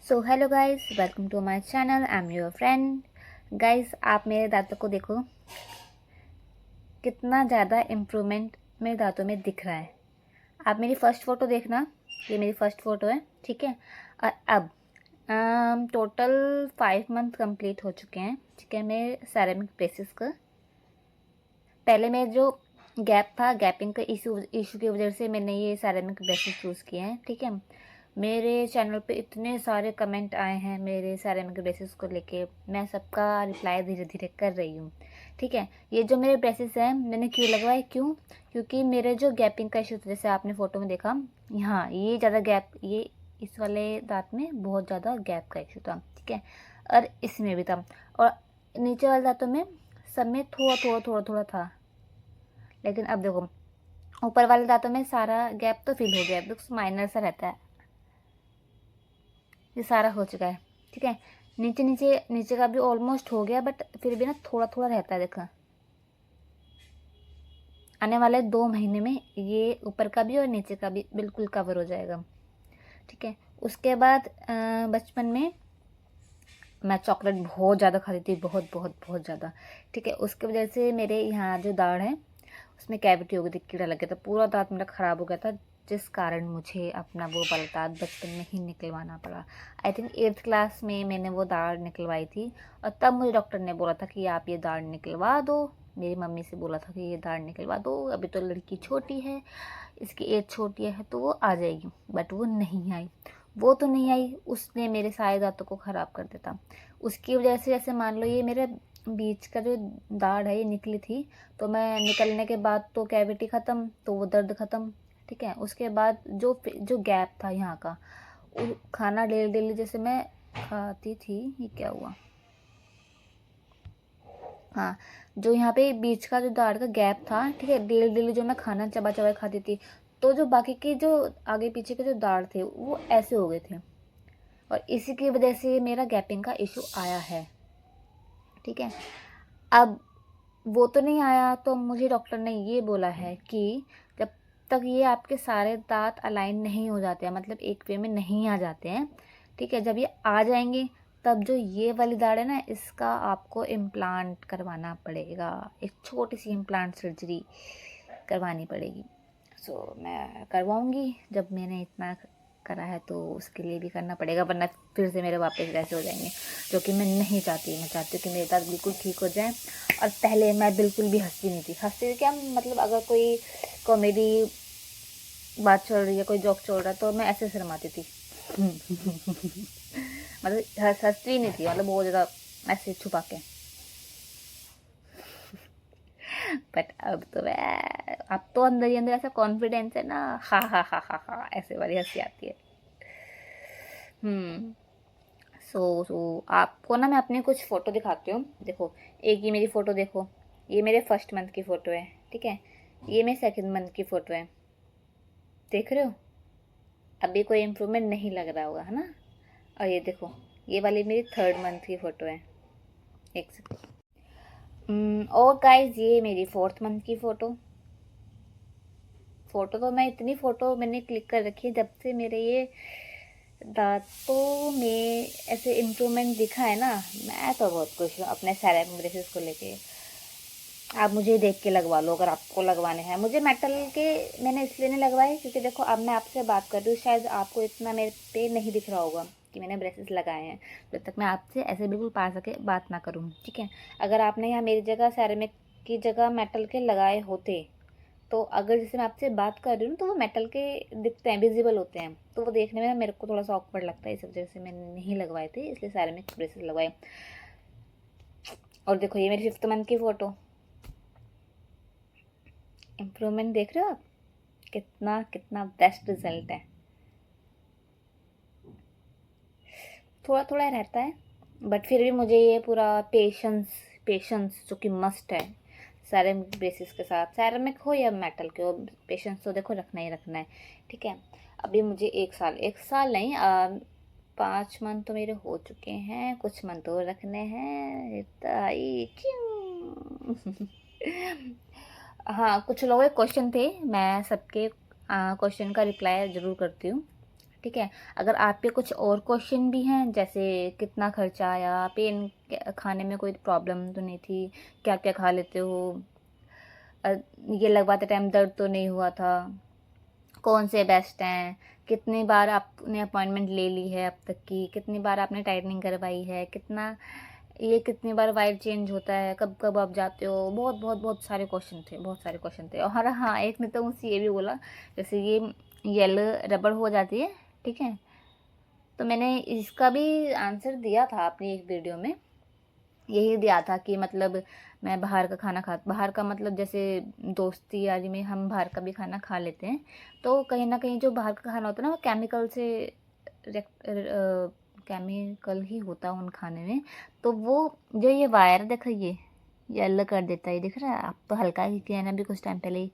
So hello guys, welcome to my channel. I am your friend. Guys, आप मेरे दांतों को देखो, कितना ज़्यादा इम्प्रूवमेंट मेरे दांतों में दिख रहा है। आप मेरी फ़र्स्ट फ़ोटो देखना, ये मेरी फ़र्स्ट फ़ोटो है, ठीक है। और अब टोटल 5 मंथ कंप्लीट हो चुके हैं, ठीक है, मेरे सेरेमिक ब्रेसेस का। पहले में जो गैप था, गैपिंग का इशू की वजह से मैंने ये सेरेमिक ब्रेसेस चूज़ किए हैं, ठीक है। मेरे चैनल पे इतने सारे कमेंट आए हैं मेरे सेरेमिक ब्रेसेस को लेके, मैं सबका रिप्लाई धीरे धीरे कर रही हूँ, ठीक है। ये जो मेरे ब्रेसेस हैं मैंने क्यों लगवाए, क्योंकि मेरे जो गैपिंग का इशू था, जैसे आपने फ़ोटो में देखा, यहाँ ये ज़्यादा गैप, ये इस वाले दांत में बहुत ज़्यादा गैप का इशू था, ठीक है। और इसमें भी था, और नीचे वाले दांतों में सब में थोड़ा थोड़ा थोड़ा थोड़ा था। लेकिन अब देखो, ऊपर वाले दांतों में सारा गैप तो फिल हो गया, बिल्कुल माइनर सा रहता है, ये सारा हो चुका है, ठीक है। नीचे नीचे नीचे का भी ऑलमोस्ट हो गया, बट फिर भी ना थोड़ा थोड़ा रहता है। देखो, आने वाले 2 महीने में ये ऊपर का भी और नीचे का भी बिल्कुल कवर हो जाएगा, ठीक है। उसके बाद बचपन में मैं चॉकलेट बहुत ज़्यादा खाती थी, बहुत बहुत बहुत ज़्यादा, ठीक है। उसकी वजह से मेरे यहाँ जो दाढ़ है उसमें कैविटी हो गई थी, कीड़ा लग गया था, पूरा दांत मेरा ख़राब हो गया था, जिस कारण मुझे अपना वो वाला दांत बचपन में ही निकलवाना पड़ा। आई थिंक 8th क्लास में मैंने वो दाढ़ निकलवाई थी, और तब मुझे डॉक्टर ने बोला था कि आप ये दाढ़ निकलवा दो। मेरी मम्मी से बोला था कि ये दाढ़ निकलवा दो, अभी तो लड़की छोटी है, इसकी एज छोटी है, तो वो आ जाएगी। बट वो नहीं आई, वो तो नहीं आई, उसने मेरे सारे दांतों को ख़राब कर देता। उसकी वजह से जैसे मान लो ये मेरे बीच का जो दाढ़ है ये निकली थी, तो मैं निकलने के बाद तो कैविटी ख़त्म, तो वो दर्द ख़त्म, ठीक है। उसके बाद जो जो गैप था यहाँ का, वो खाना डेली डेली जैसे मैं खाती थी, ये क्या हुआ, हाँ, जो यहाँ पे बीच का जो दाढ़ का गैप था, ठीक है, डेली डेली जो मैं खाना चबा चबा खाती थी, तो जो बाकी के जो आगे पीछे के जो दाढ़ थे वो ऐसे हो गए थे, और इसी की वजह से मेरा गैपिंग का इशू आया है, ठीक है। अब वो तो नहीं आया, तो मुझे डॉक्टर ने ये बोला है कि जब तक ये आपके सारे दांत अलाइन नहीं हो जाते हैं, मतलब एक वे में नहीं आ जाते हैं, ठीक है, जब ये आ जाएंगे तब जो ये वाली दाढ़ है ना, इसका आपको इम्प्लांट करवाना पड़ेगा, एक छोटी सी इम्प्लांट सर्जरी करवानी पड़ेगी। सो मैं करवाऊँगी, जब मैंने इतना करा है तो उसके लिए भी करना पड़ेगा, वरना फिर से मेरे वापस वैसे हो जाएंगे, जो कि मैं नहीं चाहती। मैं चाहती हूँ कि मेरे दांत बिल्कुल ठीक हो जाएं। और पहले मैं बिल्कुल भी हंसती नहीं थी, हंसती थी क्या, मतलब अगर कोई कॉमेडी बात चल रही है, कोई जोक चल रहा है, तो मैं ऐसे शर्माती थी मतलब हंसती नहीं थी, मतलब बहुत ज़्यादा ऐसे छुपा के। बट अब तो अंदर ही अंदर ऐसा कॉन्फिडेंस है ना, हा हा हा हा हा, ऐसे वाली हंसी आती है। हम्म सो आपको ना मैं अपनी कुछ फ़ोटो दिखाती हूँ। देखो, एक ये मेरी फ़ोटो देखो, ये मेरे फर्स्ट मंथ की फ़ोटो है, ठीक है। ये मेरे सेकंड मंथ की फ़ोटो है, देख रहे हो, अभी कोई इम्प्रूवमेंट नहीं लग रहा होगा, है ना। और ये देखो, ये वाली मेरी थर्ड मंथ की फ़ोटो है, एक सेकंड। और गाइस, ये मेरी फोर्थ मंथ की फ़ोटो। फ़ोटो तो मैं इतनी फ़ोटो मैंने क्लिक कर रखी है, जब से मेरे ये दांतों में ऐसे इम्प्रूवमेंट दिखा है ना, मैं तो बहुत खुश हूँ अपने सेरेमिक ब्रेसेस को लेके। आप मुझे देख के लगवा लो अगर आपको लगवाने हैं। मुझे मेटल के मैंने इसलिए नहीं लगवाए क्योंकि देखो, अब मैं आपसे बात कर रही हूँ, शायद आपको इतना मेरे पे नहीं दिख रहा होगा कि मैंने ब्रेसेस लगाए हैं, जब तक मैं आपसे ऐसे बिल्कुल पास आके बात ना करूँ, ठीक है। अगर आपने यहाँ मेरी जगह सेरेमिक की जगह मेटल के लगाए होते, तो अगर जैसे मैं आपसे बात कर रही हूँ तो वो मेटल के दिखते हैं, विजिबल होते हैं, तो वो देखने में मेरे को थोड़ा सा ऑकवर्ड लगता है, इस वजह से मैंने नहीं लगवाए थे, इसलिए सेरेमिक ब्रेसेस लगवाए। और देखो, ये मेरी 5th मंथ की फ़ोटो, इम्प्रूवमेंट देख रहे हो आप, कितना कितना बेस्ट रिजल्ट है। थोड़ा थोड़ा रहता है, बट फिर भी मुझे ये पूरा पेशेंस, पेशेंस जो कि मस्ट है सेरेमिक बेसिस के साथ, सेरेमिक हो या मेटल के हो, पेशेंस तो देखो रखना ही रखना है, ठीक है। अभी मुझे 1 साल, 1 साल नहीं, 5 मंथ तो मेरे हो चुके हैं, कुछ मंथ और रखने हैं, हाँ, कुछ लोगों के क्वेश्चन थे, मैं सबके क्वेश्चन का रिप्लाई ज़रूर करती हूँ, ठीक है। अगर आपके कुछ और क्वेश्चन भी हैं, जैसे कितना खर्चा आया, पेन खाने में कोई प्रॉब्लम तो नहीं थी, क्या क्या खा लेते हो, ये लगवाते टाइम दर्द तो नहीं हुआ था, कौन से बेस्ट हैं, कितनी बार आपने अपॉइंटमेंट ले ली है अब तक की, कितनी बार आपने टाइटनिंग करवाई है, कितनी बार वाइट चेंज होता है, कब कब आप जाते हो, बहुत बहुत बहुत सारे क्वेश्चन थे, बहुत सारे क्वेश्चन थे। और हाँ, एक ने तो मुझसे ये भी बोला, जैसे ये येलो रबड़ हो जाती है, ठीक है, तो मैंने इसका भी आंसर दिया था अपनी एक वीडियो में, यही दिया था कि मतलब मैं बाहर का खाना खा, बाहर का मतलब जैसे दोस्ती यारी में हम बाहर का भी खाना खा लेते हैं, तो कहीं ना कहीं जो बाहर का खाना होता है ना, वो केमिकल से केमिकल ही होता है उन खाने में। तो वो जो ये वायर देखो, ये येलो कर देता है, दिख रहा है आप, तो हल्का ही किया ना भी कुछ टाइम पहले ही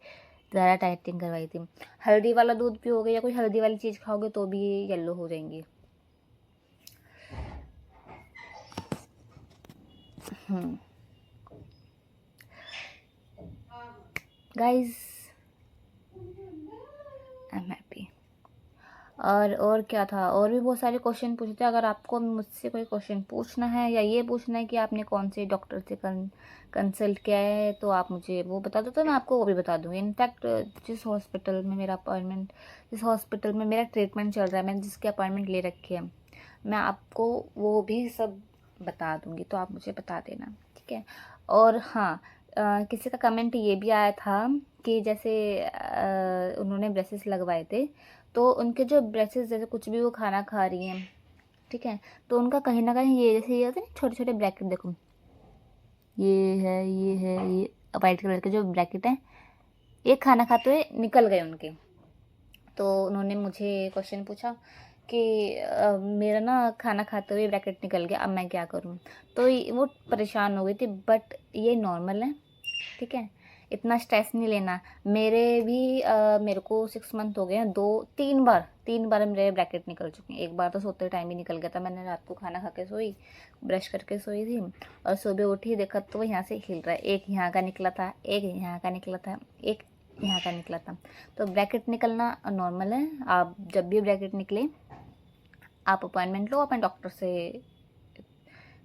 ज़्यादा टाइटिंग करवाई थी। हल्दी वाला दूध पियोगे या कोई हल्दी वाली चीज़ खाओगे तो भी ये येलो हो जाएंगी। Guys, I am happy. और क्या था, और भी बहुत सारे क्वेश्चन पूछे थे। अगर आपको मुझसे कोई क्वेश्चन पूछना है या ये पूछना है कि आपने कौन से डॉक्टर से कंसल्ट किया है, तो आप मुझे वो बता दो, तो मैं आपको वो भी बता दूँगी। इनफैक्ट जिस हॉस्पिटल में मेरा ट्रीटमेंट चल रहा है, मैंने जिसकी अपॉइंटमेंट ले रखी है, मैं आपको वो भी सब बता दूँगी, तो आप मुझे बता देना, ठीक है। और हाँ, किसी का कमेंट ये भी आया था कि जैसे उन्होंने ब्रेसेस लगवाए थे, तो उनके जो ब्रेसेस, जैसे कुछ भी वो खाना खा रही हैं, ठीक है, तो उनका कहीं ना कहीं ये जैसे ये होते हैं ना छोटे छोटे ब्रैकेट, देखो ये वाइट कलर के जो ब्रैकेट हैं, ये खाना खाते हुए निकल गए उनके। तो उन्होंने मुझे क्वेश्चन पूछा कि मेरा ना खाना खाते हुए ब्रैकेट निकल गया, अब मैं क्या करूं। तो वो परेशान हो गई थी, बट ये नॉर्मल है, ठीक है, इतना स्ट्रेस नहीं लेना। मेरे को 6 मंथ हो गए हैं, 3 बार मेरे ब्रैकेट निकल चुके हैं। एक बार तो सोते टाइम ही निकल गया था, मैंने रात को खाना खा के सोई, ब्रश करके सोई थी, और सुबह उठी देखा तो वो यहाँ से हिल रहा है, एक यहाँ का निकला था, एक यहाँ का निकला था, एक यहाँ का निकला था। तो ब्रैकेट निकलना नॉर्मल है। आप जब भी ब्रैकेट निकले, आप अपॉइंटमेंट लो, अपने डॉक्टर से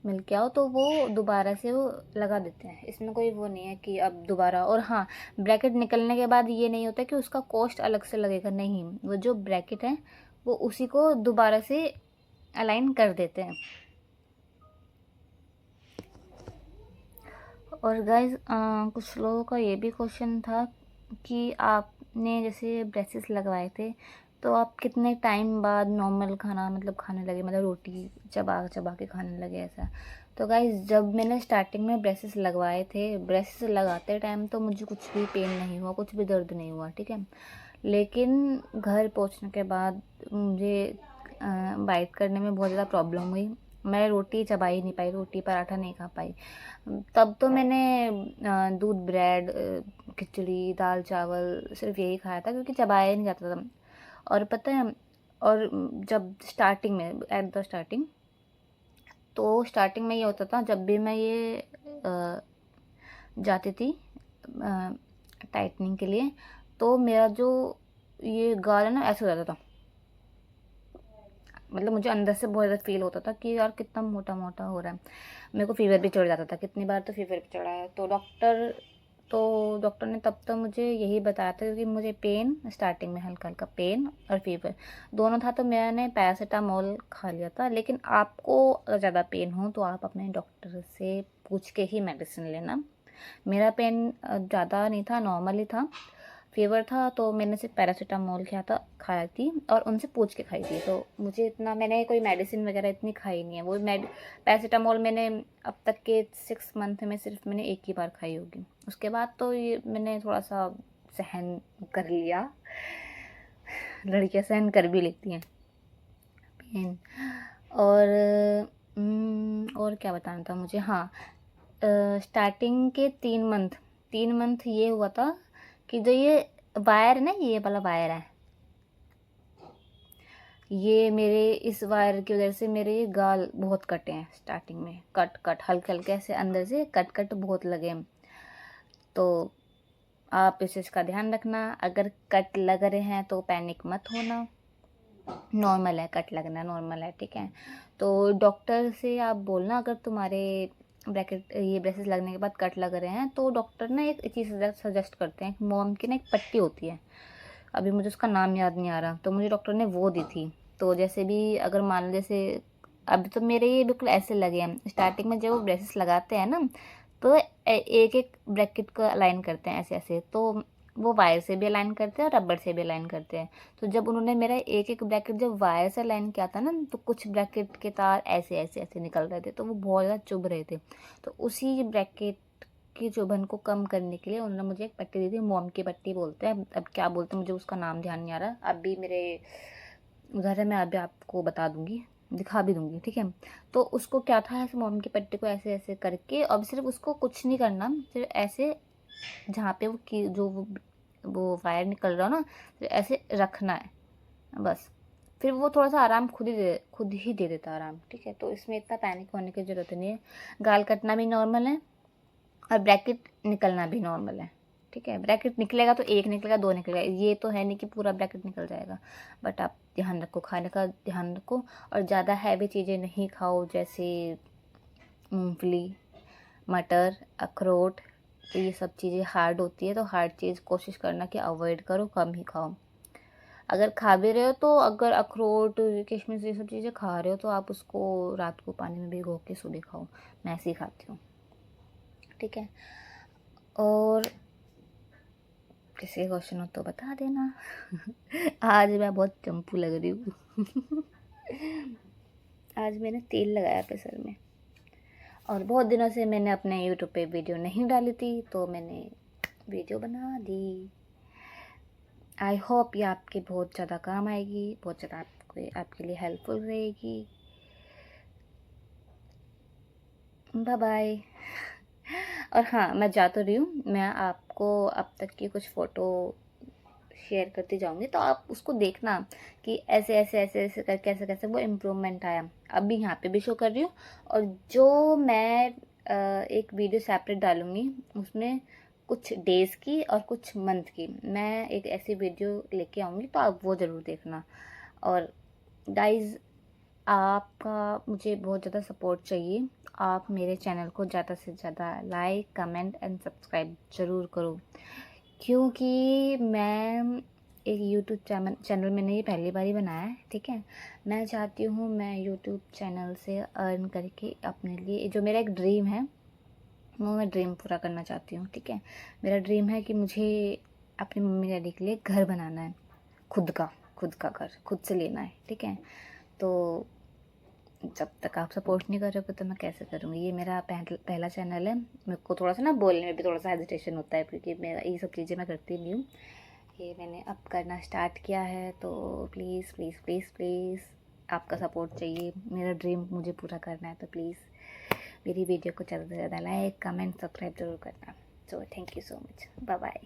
मिल के आओ, तो वो दोबारा से वो लगा देते हैं। इसमें कोई वो नहीं है कि अब दोबारा। और हाँ, ब्रैकेट निकलने के बाद ये नहीं होता कि उसका कॉस्ट अलग से लगेगा, नहीं, वो जो ब्रैकेट है वो उसी को दोबारा से अलाइन कर देते हैं। और गाइज, कुछ लोगों का ये भी क्वेश्चन था कि आपने जैसे ब्रेसेस लगवाए थे, तो आप कितने टाइम बाद नॉर्मल खाना मतलब खाने लगे, मतलब रोटी चबा चबा के खाने लगे, ऐसा। तो गाइज, जब मैंने स्टार्टिंग में ब्रेसेस लगवाए थे, ब्रेसेस लगाते टाइम तो मुझे कुछ भी पेन नहीं हुआ, कुछ भी दर्द नहीं हुआ, ठीक है। लेकिन घर पहुंचने के बाद मुझे बाइट करने में बहुत ज़्यादा प्रॉब्लम हुई। मैं रोटी चबा ही नहीं पाई, रोटी पराठा नहीं खा पाई। तब तो मैंने दूध, ब्रेड, खिचड़ी, दाल चावल सिर्फ यही खाया था, क्योंकि चबाया ही नहीं जाता था। और पता है, और जब स्टार्टिंग में, एट द स्टार्टिंग, तो स्टार्टिंग में ये होता था, जब भी मैं ये जाती थी टाइटनिंग के लिए, तो मेरा जो ये गाल है ना, ऐसे हो जाता था। मतलब मुझे अंदर से बहुत ज़्यादा फील होता था कि यार कितना मोटा मोटा हो रहा है। मेरे को फीवर भी चढ़ जाता था, कितनी बार तो फीवर भी चढ़ा है। तो डॉक्टर ने तब तो मुझे यही बताया था, क्योंकि मुझे पेन स्टार्टिंग में हल्का हल्का पेन और फीवर दोनों था, तो मैंने पैरासीटामोल खा लिया था। लेकिन आपको अगर ज़्यादा पेन हो तो आप अपने डॉक्टर से पूछ के ही मेडिसिन लेना। मेरा पेन ज़्यादा नहीं था, नॉर्मल ही था, फीवर था, तो मैंने सिर्फ पैरासीटामोल खाया थी, और उनसे पूछ के खाई थी। तो मुझे इतना, मैंने कोई मेडिसिन वगैरह इतनी खाई नहीं है। वो पैरासीटामोल मैंने अब तक के 6 मंथ में सिर्फ मैंने एक ही बार खाई होगी। उसके बाद तो ये मैंने थोड़ा सा सहन कर लिया, लड़कियां सहन कर भी लेती हैं पेन। और क्या बताना था मुझे, हाँ, स्टार्टिंग के 3 मंथ ये हुआ था कि जो ये वायर है ना, ये वाला वायर है, ये मेरे इस वायर की वजह से मेरे ये गाल बहुत कटे हैं। स्टार्टिंग में कट कट हल्के हल्के ऐसे अंदर से कट कट बहुत लगे हैं। तो आप इस चीज़ का ध्यान रखना, अगर कट लग रहे हैं तो पैनिक मत होना, नॉर्मल है, कट लगना नॉर्मल है, ठीक है। तो डॉक्टर से आप बोलना अगर तुम्हारे ब्रैकेट ये ब्रेसेस लगने के बाद कट लग रहे हैं, तो डॉक्टर ना एक चीज़ सजेस्ट करते हैं, मोम की ना एक पट्टी होती है, अभी मुझे उसका नाम याद नहीं आ रहा, तो मुझे डॉक्टर ने वो दी थी। तो जैसे भी अगर मान लो जैसे अभी तो मेरे ये बिल्कुल ऐसे लगे हैं, स्टार्टिंग में जब वो ब्रेसेस लगाते हैं ना, तो एक एक ब्रैकेट को अलाइन करते हैं ऐसे ऐसे, तो वो वायर से भी अलाइन करते हैं और रबड़ से भी अलाइन करते हैं। तो जब उन्होंने मेरा एक एक ब्रैकेट जब वायर से अलाइन किया था ना, तो कुछ ब्रैकेट के तार ऐसे ऐसे ऐसे निकल रहे थे, तो वो बहुत ज़्यादा चुभ रहे थे। तो उसी ब्रैकेट की चुभन को कम करने के लिए उन्होंने मुझे एक पट्टी दी थी, मोम की पट्टी बोलते हैं, अब क्या बोलते हैं मुझे उसका नाम ध्यान नहीं आ रहा। अब भी मेरे उधर है, मैं अभी आपको बता दूंगी, दिखा भी दूंगी, ठीक है। तो उसको क्या था, ऐसे मोम की पट्टी को ऐसे ऐसे करके, अब सिर्फ उसको कुछ नहीं करना, सिर्फ ऐसे जहाँ पे वो की जो वो वायर निकल रहा हो ना, तो ऐसे रखना है बस। फिर वो थोड़ा सा आराम खुद ही दे देता है आराम, ठीक है। तो इसमें इतना पैनिक होने की ज़रूरत नहीं है। गाल कटना भी नॉर्मल है और ब्रैकेट निकलना भी नॉर्मल है, ठीक है। ब्रैकेट निकलेगा तो एक निकलेगा, दो निकलेगा, ये तो है नहीं कि पूरा ब्रैकेट निकल जाएगा। बट आप ध्यान रखो, खाने का ध्यान रखो, और ज़्यादा हैवी चीज़ें नहीं खाओ, जैसे मूंगफली, मटर, अखरोट, तो ये सब चीज़ें हार्ड होती है, तो हार्ड चीज़ कोशिश करना कि अवॉइड करो, कम ही खाओ। अगर खा भी रहे हो तो अगर अखरोट, किशमिश ये सब चीज़ें खा रहे हो तो आप उसको रात को पानी में भिगो के सुबह खाओ, मैं ऐसे ही खाती हूँ, ठीक है। और किसी क्वेश्चन हो तो बता देना। आज मैं बहुत चंपू लग रही हूँ। आज मैंने तेल लगाया था सर में, और बहुत दिनों से मैंने अपने यूट्यूब पे वीडियो नहीं डाली थी, तो मैंने वीडियो बना दी। आई होप ये आपके बहुत ज़्यादा काम आएगी, बहुत ज़्यादा आपके लिए हेल्पफुल रहेगी। Bye bye. और हाँ, मैं जा तो रही हूँ, मैं आपको अब तक की कुछ फ़ोटो शेयर करती जाऊँगी, तो आप उसको देखना कि ऐसे ऐसे ऐसे ऐसे करके कैसे कैसे वो इम्प्रूवमेंट आया। अभी यहाँ पे भी शो कर रही हूँ, और जो मैं एक वीडियो सेपरेट डालूँगी, उसमें कुछ डेज़ की और कुछ मंथ की मैं एक ऐसी वीडियो लेके आऊँगी, तो आप वो ज़रूर देखना। और गाइज़, आपका मुझे बहुत ज़्यादा सपोर्ट चाहिए, आप मेरे चैनल को ज़्यादा से ज़्यादा लाइक, कमेंट एंड सब्सक्राइब ज़रूर करो, क्योंकि मैं एक यूट्यूब चैनल मैंने ये पहली बार ही बनाया है, ठीक है। मैं चाहती हूँ मैं यूट्यूब चैनल से अर्न करके अपने लिए जो मेरा एक ड्रीम है, वो मैं ड्रीम पूरा करना चाहती हूँ, ठीक है। मेरा ड्रीम है कि मुझे अपनी मम्मी डैडी के लिए घर बनाना है, खुद का घर खुद से लेना है, ठीक है। तो जब तक आप सपोर्ट नहीं करोगे तो मैं कैसे करूँगी। ये मेरा पहला चैनल है, मेरे को थोड़ा सा ना बोलने में भी थोड़ा सा हेजिटेशन होता है, क्योंकि मेरा ये सब चीज़ें मैं करती नहीं हूँ। ये मैंने अब करना स्टार्ट किया है, तो प्लीज़ प्लीज़ प्लीज़ प्लीज़ आपका सपोर्ट चाहिए, मेरा ड्रीम मुझे पूरा करना है, तो प्लीज़ मेरी वीडियो को ज़्यादा से ज़्यादा लाइक, कमेंट, सब्सक्राइब ज़रूर करना। So thank you so much, bye bye.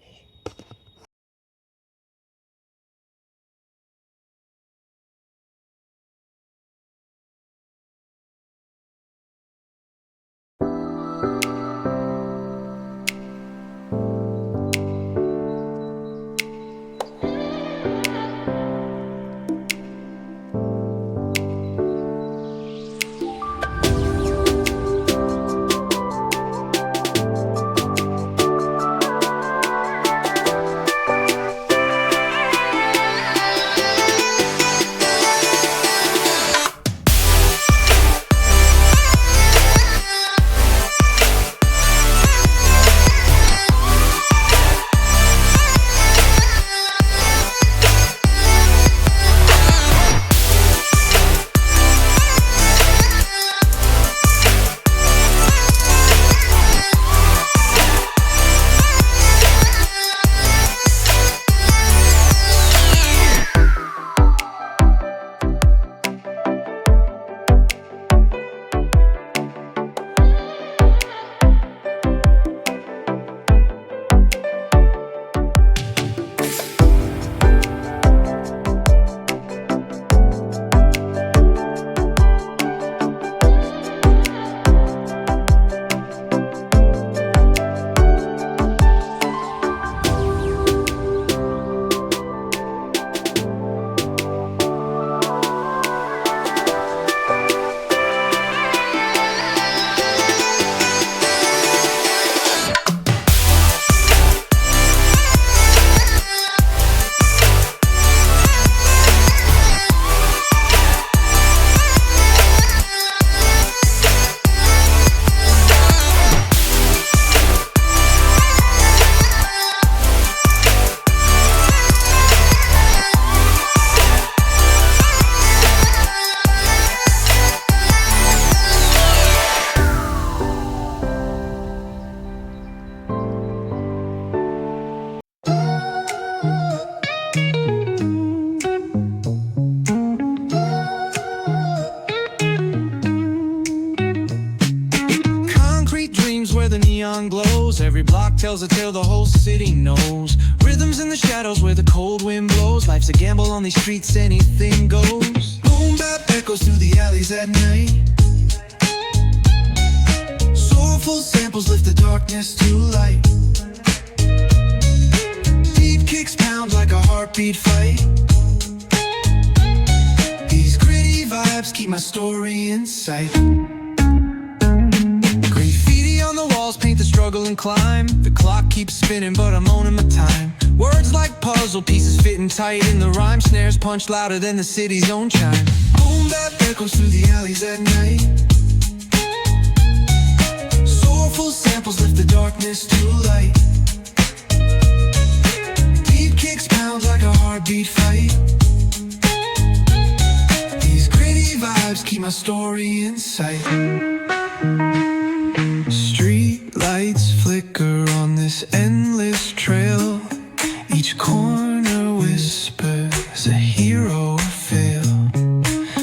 tells a tale the whole city knows. Rhythms in the shadows where the cold wind blows. Life's a gamble on these streets, anything goes. Boom bap echoes through the alleys at night. Soulful samples lift the darkness to light. Deep kicks pound like a heartbeat fight. These gritty vibes keep my story in sight. Graffiti on the walls paint the struggle and climb. The clock keeps spinning but I'm owning my time. Words like puzzle pieces fitting tight in the rhyme. Snares punch louder than the city's own chime. Boom bap echoes through the alleys at night. Soulful samples lift the darkness to light. Deep kicks pound like a heartbeat fight. These gritty vibes keep my story in sight. Street lights flicker on this endless trail. Each corner whispers a hero or fail.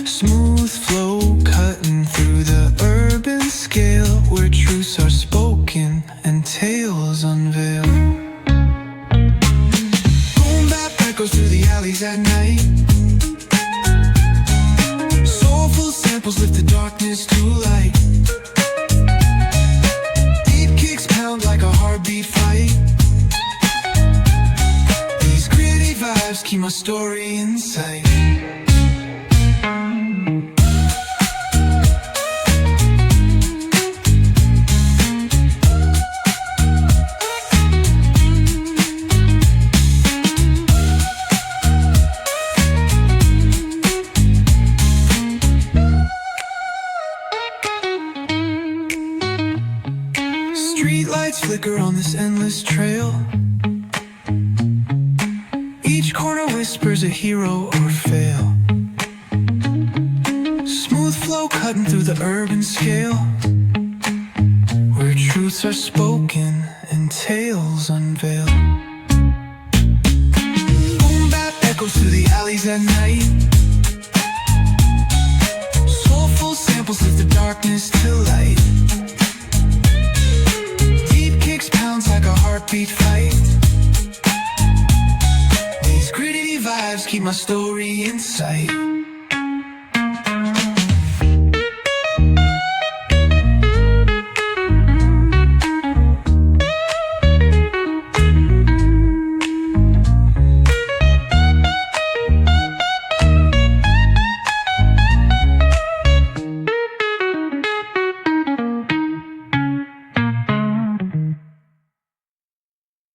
Smooth flow cutting through the urban scale, where truths are spoken and tales unveil. Boom bap echoes through the alleys at night. Soulful samples lift the darkness to light. Deep kicks pound like a heartbeat fight. These gritty vibes keep my story in sight. Street lights flicker on this endless trail. Each corner whispers a hero or fail. Smooth flow cutting through the urban scale, where truths are spoken and tales unveil. Boom bap echoes through the alleys at night. Soulful samples lift the darkness to light. Like a heartbeat fight. These gritty vibes keep my story in sight.